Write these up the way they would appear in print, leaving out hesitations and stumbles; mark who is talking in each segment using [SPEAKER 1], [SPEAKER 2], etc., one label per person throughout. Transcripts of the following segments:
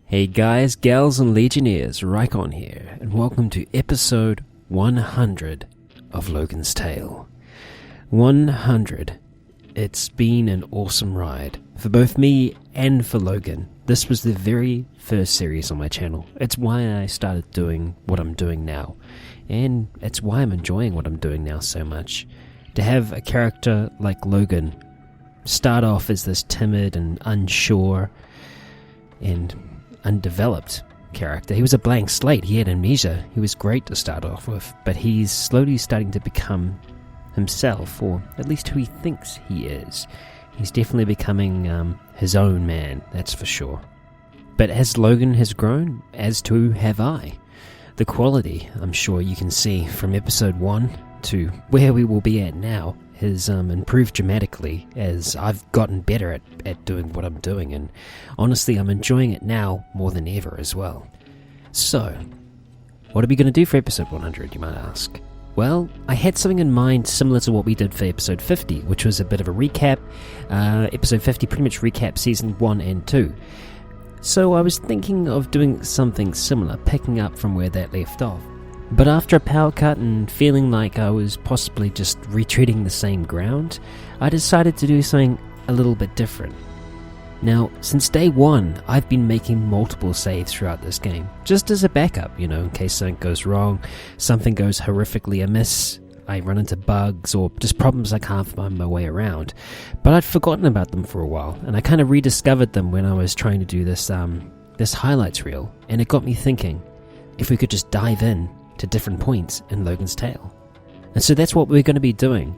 [SPEAKER 1] Hey guys, gals and legionnaires, Rycon here, and welcome to episode 100 of Logan's Tale. 100. It's been an awesome ride, for both me and for Logan. This was the very first series on my channel. It's why I started doing what I'm doing now, and it's why I'm enjoying what I'm doing now so much. To have a character like Logan start off as this timid and unsure and undeveloped character. He was a blank slate, he had amnesia, he was great to start off with, but he's slowly starting to become himself, or at least who he thinks he is. He's definitely becoming his own man, that's for sure. But as Logan has grown, as too have I. The quality, I'm sure you can see from episode 1 to where we will be at now, has improved dramatically as I've gotten better at doing what I'm doing, and honestly I'm enjoying it now more than ever as well. So, what are we going to do for episode 100, you might ask? Well, I had something in mind similar to what we did for episode 50, which was a bit of a recap. Episode 50 pretty much recapped season 1 and 2. So I was thinking of doing something similar, picking up from where that left off. But after a power cut and feeling like I was possibly just retreading the same ground, I decided to do something a little bit different. Now, since day 1, I've been making multiple saves throughout this game, just as a backup, in case something goes wrong, something goes horrifically amiss, I run into bugs, or just problems I can't find my way around. But I'd forgotten about them for a while, and I kind of rediscovered them when I was trying to do this highlights reel, and it got me thinking, if we could just dive in to different points in Logan's Tale. And so that's what we're going to be doing.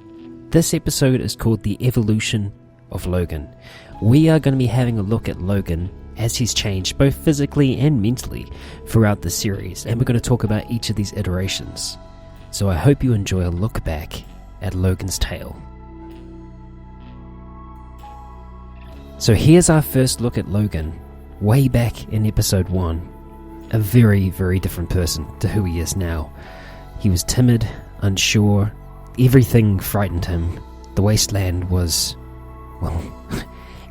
[SPEAKER 1] This episode is called The Evolution of Logan. We are going to be having a look at Logan as he's changed both physically and mentally throughout the series, and we're going to talk about each of these iterations. So I hope you enjoy a look back at Logan's Tale. So here's our first look at Logan, way back in episode 1. A very, very different person to who he is now. He was timid, unsure, everything frightened him. The Wasteland was, well,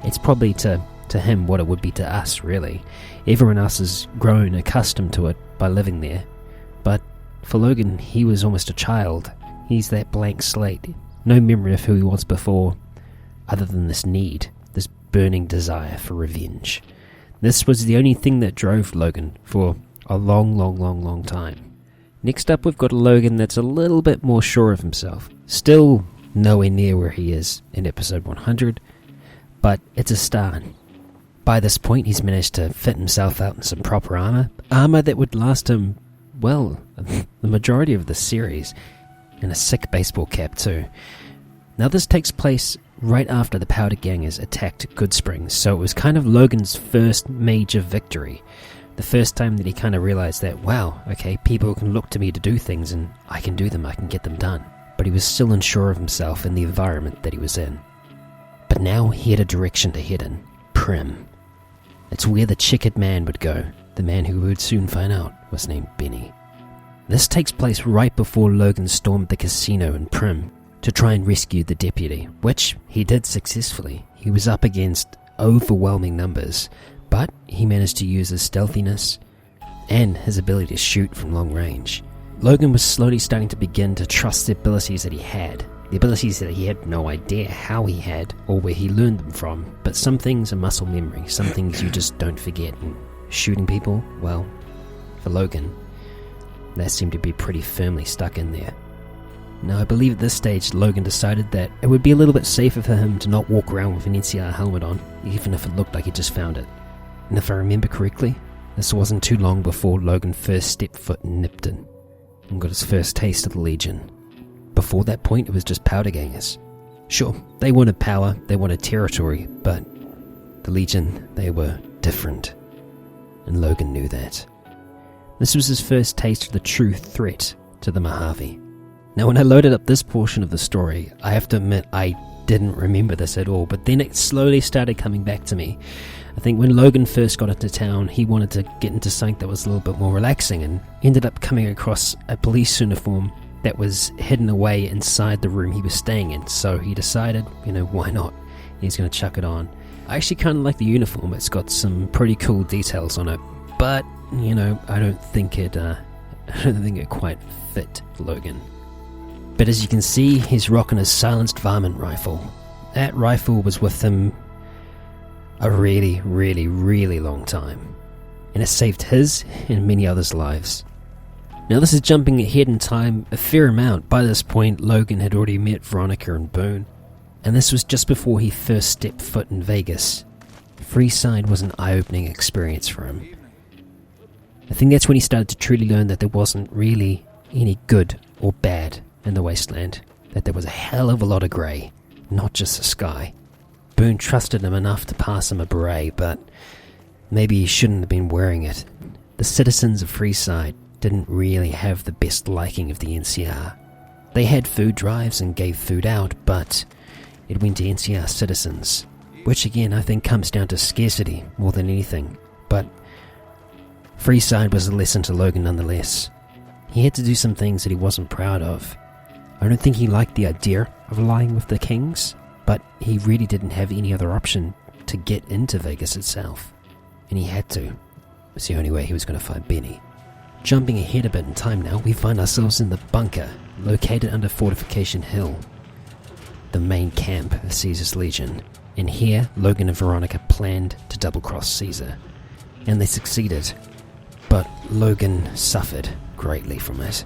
[SPEAKER 1] it's probably to him what it would be to us, really. Everyone else has grown accustomed to it by living there. But for Logan, he was almost a child. He's that blank slate. No memory of who he was before, other than this need, this burning desire for revenge. This was the only thing that drove Logan for a long time. Next up, we've got a Logan that's a little bit more sure of himself. Still nowhere near where he is in episode 100, but it's a start. By this point, he's managed to fit himself out in some proper armor that would last him, well, the majority of the series, and a sick baseball cap too. Now this takes place right after the Powder Gangers attacked Goodsprings, so it was kind of Logan's first major victory. The first time that he kind of realized that, wow, okay, people can look to me to do things and I can do them, I can get them done. But he was still unsure of himself in the environment that he was in. But now he had a direction to head in, Prim. It's where the checkered man would go. The man who we would soon find out was named Benny. This takes place right before Logan stormed the casino in Prim to try and rescue the deputy, which he did successfully. He was up against overwhelming numbers, but he managed to use his stealthiness and his ability to shoot from long range. Logan was slowly starting to begin to trust the abilities that he had, the abilities that he had no idea how he had or where he learned them from, but some things are muscle memory, some things you just don't forget, and shooting people, well, for Logan, that seemed to be pretty firmly stuck in there. Now, I believe at this stage, Logan decided that it would be a little bit safer for him to not walk around with an NCR helmet on, even if it looked like he just found it. And if I remember correctly, this wasn't too long before Logan first stepped foot in Nipton and got his first taste of the Legion. Before that point, it was just Powder Gangers. Sure, they wanted power, they wanted territory, but the Legion, they were different. And Logan knew that. This was his first taste of the true threat to the Mojave. Now, when I loaded up this portion of the story, I have to admit I didn't remember this at all, but then it slowly started coming back to me. I think when Logan first got into town, he wanted to get into something that was a little bit more relaxing and ended up coming across a police uniform that was hidden away inside the room he was staying in. So he decided, why not? He's going to chuck it on. I actually kind of like the uniform. It's got some pretty cool details on it, but, I don't think it quite fit Logan. But as you can see, he's rocking a silenced varmint rifle. That rifle was with him a really, really, really long time, and it saved his and many others' lives. Now this is jumping ahead in time a fair amount. By this point, Logan had already met Veronica and Boone, and this was just before he first stepped foot in Vegas. Freeside was an eye-opening experience for him. I think that's when he started to truly learn that there wasn't really any good or bad in the Wasteland, that there was a hell of a lot of grey, not just the sky. Boone trusted him enough to pass him a beret, but maybe he shouldn't have been wearing it. The citizens of Freeside didn't really have the best liking of the NCR. They had food drives and gave food out, but it went to NCR citizens, which again I think comes down to scarcity more than anything. But Freeside was a lesson to Logan nonetheless. He had to do some things that he wasn't proud of. I don't think he liked the idea of lying with the kings, but he really didn't have any other option to get into Vegas itself, and he had to. It was the only way he was going to find Benny. Jumping ahead a bit in time now, we find ourselves in the bunker, located under Fortification Hill, the main camp of Caesar's Legion. And here, Logan and Veronica planned to double-cross Caesar, and they succeeded. But Logan suffered greatly from it.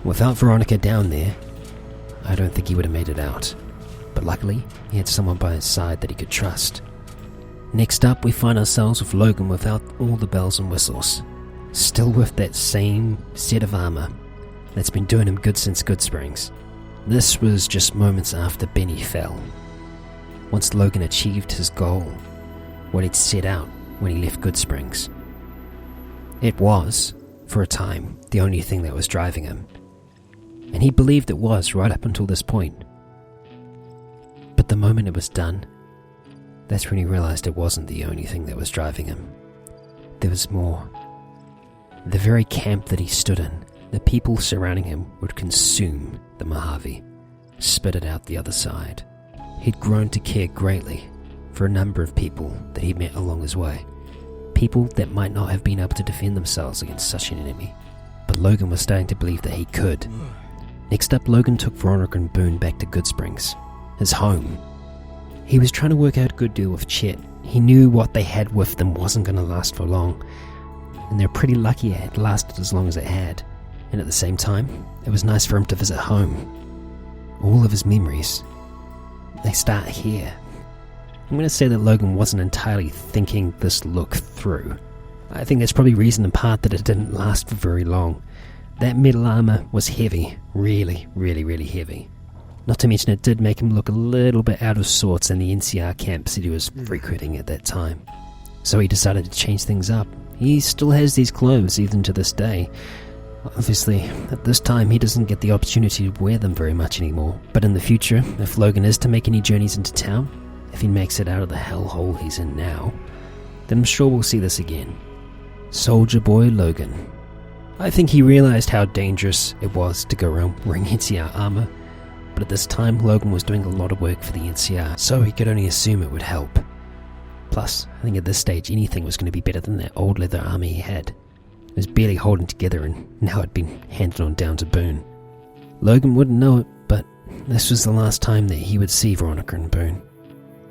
[SPEAKER 1] Without Veronica down there, I don't think he would have made it out. But luckily, he had someone by his side that he could trust. Next up, we find ourselves with Logan without all the bells and whistles. Still with that same set of armor that's been doing him good since Goodsprings. This was just moments after Benny fell. Once Logan achieved his goal, what he'd set out when he left Goodsprings. It was, for a time, the only thing that was driving him. And he believed it was right up until this point. But the moment it was done, that's when he realized it wasn't the only thing that was driving him. There was more. The very camp that he stood in, the people surrounding him would consume the Mojave, spit it out the other side. He'd grown to care greatly for a number of people that he met along his way. People that might not have been able to defend themselves against such an enemy. But Logan was starting to believe that he could. Next up, Logan took Veronica and Boone back to Goodsprings, his home. He was trying to work out a good deal with Chet. He knew what they had with them wasn't going to last for long, and they're pretty lucky it had lasted as long as it had. And at the same time, it was nice for him to visit home. All of his memories, they start here. I'm going to say that Logan wasn't entirely thinking this look through. I think that's probably reason in part that it didn't last for very long. That metal armor was heavy, really, really, really heavy. Not to mention it did make him look a little bit out of sorts in the NCR camps that he was frequenting at that time. So he decided to change things up. He still has these clothes even to this day. Obviously, at this time he doesn't get the opportunity to wear them very much anymore. But in the future, if Logan is to make any journeys into town, if he makes it out of the hellhole he's in now, then I'm sure we'll see this again. Soldier Boy Logan. I think he realized how dangerous it was to go around wearing NCR armor, but at this time Logan was doing a lot of work for the NCR, so he could only assume it would help. Plus, I think at this stage anything was going to be better than that old leather armor he had. It was barely holding together and now had been handed on down to Boone. Logan wouldn't know it, but this was the last time that he would see Veronica and Boone.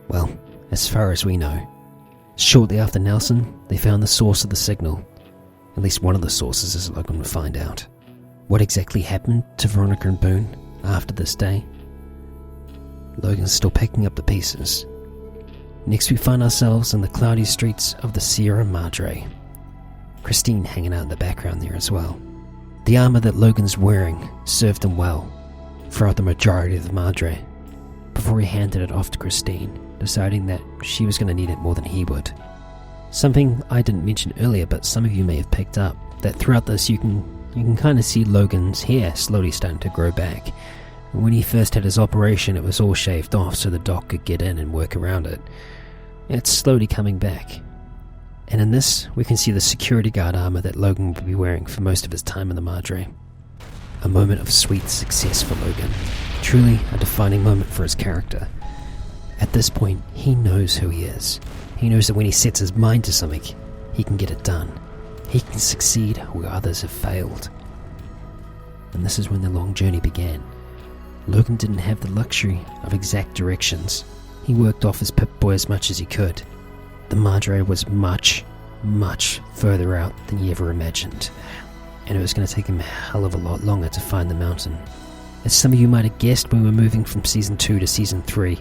[SPEAKER 1] Well, as far as we know. Shortly after Nelson, they found the source of the signal. At least one of the sources, as Logan would find out. What exactly happened to Veronica and Boone after this day? Logan's still picking up the pieces. Next we find ourselves in the cloudy streets of the Sierra Madre. Christine hanging out in the background there as well. The armor that Logan's wearing served him well throughout the majority of the Madre, before he handed it off to Christine, deciding that she was going to need it more than he would. Something I didn't mention earlier, but some of you may have picked up, that throughout this you can kind of see Logan's hair slowly starting to grow back. And when he first had his operation, it was all shaved off so the doc could get in and work around it. It's slowly coming back. And in this, we can see the security guard armor that Logan would be wearing for most of his time in the Madre. A moment of sweet success for Logan. Truly a defining moment for his character. At this point, he knows who he is. He knows that when he sets his mind to something, he can get it done. He can succeed where others have failed. And this is when the long journey began. Logan didn't have the luxury of exact directions. He worked off his Pip-Boy as much as he could. The Madre was much, much further out than he ever imagined. And it was going to take him a hell of a lot longer to find the mountain. As some of you might have guessed, when we were moving from Season 2 to Season 3,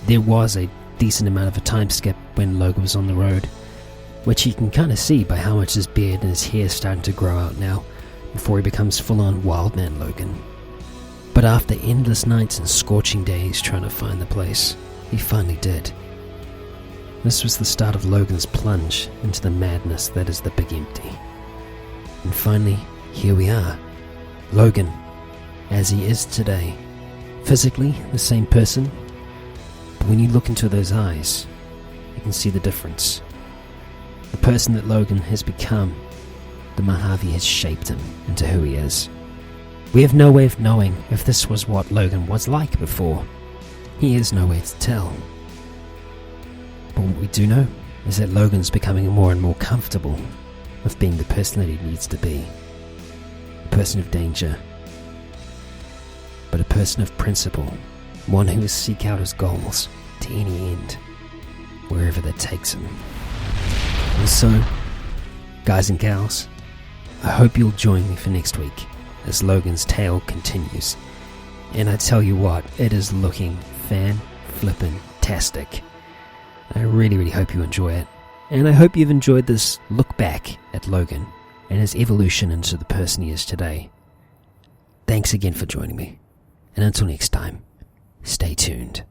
[SPEAKER 1] there was a decent amount of a time skip when Logan was on the road, which you can kind of see by how much his beard and his hair is starting to grow out now, before he becomes full-on Wildman Logan. But after endless nights and scorching days trying to find the place, he finally did. This was the start of Logan's plunge into the madness that is the Big Empty. And finally, here we are. Logan, as he is today. Physically, the same person, but when you look into those eyes, you can see the difference. The person that Logan has become, the Mojave has shaped him into who he is. We have no way of knowing if this was what Logan was like before. He has no way to tell. But what we do know is that Logan's becoming more and more comfortable with being the person that he needs to be. A person of danger, but a person of principle, one who will seek out his goals to any end, wherever that takes him. And so, guys and gals, I hope you'll join me for next week as Logan's tale continues. And I tell you what, it is looking fan-flippin-tastic. I really hope you enjoy it. And I hope you've enjoyed this look back at Logan and his evolution into the person he is today. Thanks again for joining me. And until next time, stay tuned.